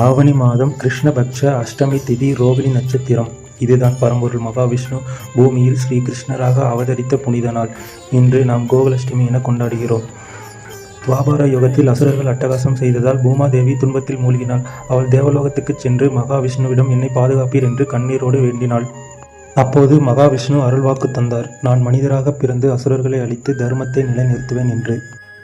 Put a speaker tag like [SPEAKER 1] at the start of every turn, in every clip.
[SPEAKER 1] ஆவணி மாதம் கிருஷ்ணபக்ஷ அஷ்டமி திதி ரோகிணி நட்சத்திரம். இதுதான் பரம்பொருள் மகாவிஷ்ணு பூமியில் ஸ்ரீகிருஷ்ணராக அவதரித்த புனித நாள். இன்று நாம் கோகுலாஷ்டமி என கொண்டாடுகிறோம். துவாபர யுகத்தில் அசுரர்கள் அட்டகாசம் செய்ததால் பூமாதேவி துன்பத்தில் மூழ்கினாள். அவள் தேவலோகத்துக்கு சென்று மகாவிஷ்ணுவிடம் என்னை பாதுகாப்பீர் என்று கண்ணீரோடு வேண்டினாள். அப்போது மகாவிஷ்ணு அருள்வாக்கு தந்தார். நான் மனிதராக பிறந்து அசுரர்களை அழித்து தர்மத்தை நிலைநிறுத்துவேன் என்று.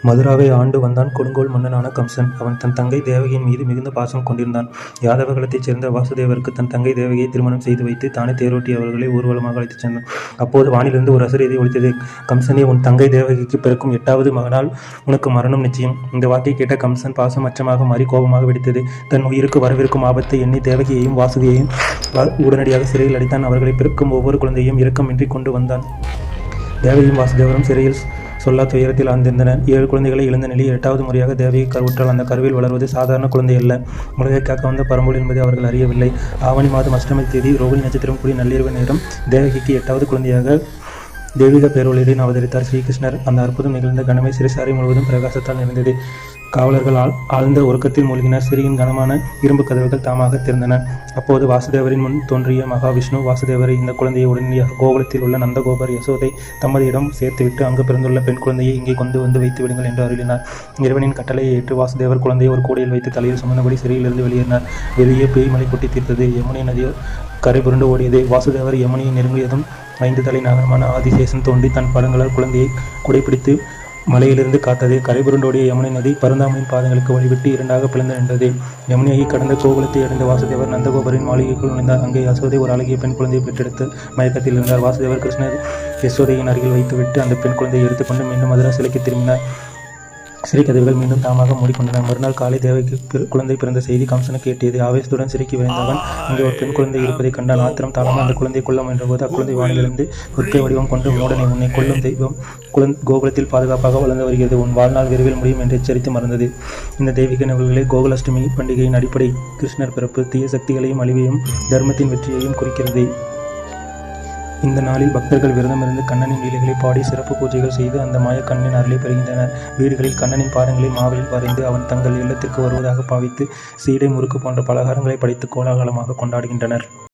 [SPEAKER 1] மதுராவை ஆண்டு வந்தான் கொடுங்கோல் மன்னனான கம்சன். அவன் தன் தங்கை தேவகியின் மீது மிகுந்த பாசம் கொண்டிருந்தான். யாதவ குலத்தைச் சேர்ந்த வாசுதேவருக்கு தன் தங்கை தேவகியை திருமணம் செய்து வைத்து தானே தேரோட்டி அவர்களை ஊர்வலமாக அழைத்துச் சென்றான். அப்போது வானிலிருந்து ஒரு அசுரீதி ஒலித்தது. கம்சனே, உன் தங்கை தேவகிக்கு பிறக்கும் 8வது மகனால் உனக்கு மரணம் நிச்சயம். இந்த வாக்கை கேட்ட கம்சன் பாசம் அச்சமாக மாறி கோபமாக வெடித்தது. தன் உயிருக்கு வரவிருக்கும் ஆபத்தை எண்ணி தேவகியையும் வாசுகியையும் உடனடியாக சிறையில் அடைத்தான். அவர்களை பிறக்கும் ஒவ்வொரு குழந்தையும் இரக்கமின்றி கொண்டு வந்தான். தேவகியும் வாசுதேவரும் சிறையில் சொல்லா துயரத்தில் ஆழ்ந்திருந்தனர். 7 குழந்தைகளை இழந்த நிலையில் 8வது முறையாக தேவகி கருவுற்றால். அந்த கருவில் வளர்வது சாதாரண குழந்தை அல்ல, உலகை காக்க வந்த பரம்பொருள் என்பதை அவர்கள் அறியவில்லை. ஆவணி மாதம் அஷ்டமி தேதி ரோகிணி நட்சத்திரம் கூடிய நள்ளிரவு நேரம் தேவகிக்கு 8வது குழந்தையாக தெய்வீக பேரொளியுடன் அவதரித்தார் ஸ்ரீகிருஷ்ணர். அந்த அற்புதம் நிகழ்ந்த கணமே சிறைசாலை முழுவதும் பிரகாசத்தால் நிறைந்தது. காவலர்கள் ஆழ்ந்த உறக்கத்தில் மூழ்கினர். சிறையின் கனமான இரும்பு கதவுகள் தாமாக திறந்தன. அப்போது வாசுதேவரின் முன் தோன்றிய மகாவிஷ்ணு வாசுதேவரை இந்த குழந்தையை உடனடியாக கோகுலத்தில் உள்ள நந்தகோபர் யசோதை தம்பதியிடம் சேர்த்துவிட்டு அங்கு பிறந்துள்ள பெண் குழந்தையை இங்கே கொண்டு வந்து வைத்து விடுங்கள் என்று அருளினார். இறைவனின் கட்டளையை ஏற்று வாசுதேவர் குழந்தையை ஒரு கூடையில் வைத்து தலையில் சுமந்தபடி சிறையிலிருந்து வெளியேறினார். வெளியே பேய்மலை கொட்டி தீர்த்தது. யமுனை நதியோ கரை புரண்டு ஓடியது. வாசுதேவர் யமுனையை நெருங்கியதும் 5 தலை நகரமான ஆதிசேஷன் தோன்றி தன் படங்களால் குழந்தையை குடைப்பிடித்து மலையிலிருந்து காத்தது. கரைபுரண்டோடிய யமுனை நதி பரந்தாமனின் பாதங்களுக்கு வழிவிட்டு 2ஆக பிளந்து நின்றது. யமுனையை கடந்த கோகுலத்தை அடைந்த வாசுதேவர் நந்தகோபரின் மாளிகைக்குள் நுழைந்தார். அங்கே யசோதை ஒரு அழகிய பெண் குழந்தையை பெற்றெடுத்து மயக்கத்தில் இருந்தார். வாசுதேவர் கிருஷ்ணர் யசோதையின் அருகில் வைத்துவிட்டு அந்த பெண் குழந்தையை எடுத்துக்கொண்டு மீண்டும் மதுரா சிலைக்கு திரும்பினார். சிறை கதவுகள் மீண்டும் தாமாக மூடிக்கொண்டன. மறுநாள் காலை தேவகிக்கு குழந்தை பிறந்த செய்தி கம்சனுக்கு எட்டியது. ஆவேசத்துடன் சிறைக்கு விரைந்தவன் அங்கே ஒரு பெண் குழந்தை இருப்பதை கண்டான். ஆத்திரம் தாளமாக அந்த குழந்தையை கொல்ல முயன்றபோது அக்குழந்தை வானிலிருந்து குறுக்கை வடிவம் கொண்டு மூடனை உன்னை கொல்லும் தெய்வம் கோகுலத்தில் பாதுகாப்பாக வளர்ந்து வருகிறது. உன் வாழ்நாள் விரைவில் முடியும் என்று எச்சரித்து மறந்தது. இந்த தெய்வீக நிகழ்வுகளை கோகுலாஷ்டமி பண்டிகையின் அடிப்படை. கிருஷ்ணர் பிறப்பு தீய சக்திகளையும் அழிவையும் தர்மத்தின் வெற்றியையும் குறிக்கிறது. இந்த நாளில் பக்தர்கள் விரதமிருந்து கண்ணனின் லீலைகளை பாடி சிறப்பு பூஜைகள் செய்து அந்த மாய கண்ணனின் அருளை பெறுகின்றனர். வீடுகளில் கண்ணனின் பாதங்களை மாவிலில் வரைந்து அவன் தங்கள் இல்லத்திற்கு வருவதாக பாவித்து சீடை, முறுக்கு போன்ற பலகாரங்களை படைத்து கோலாகலமாக கொண்டாடுகின்றனர்.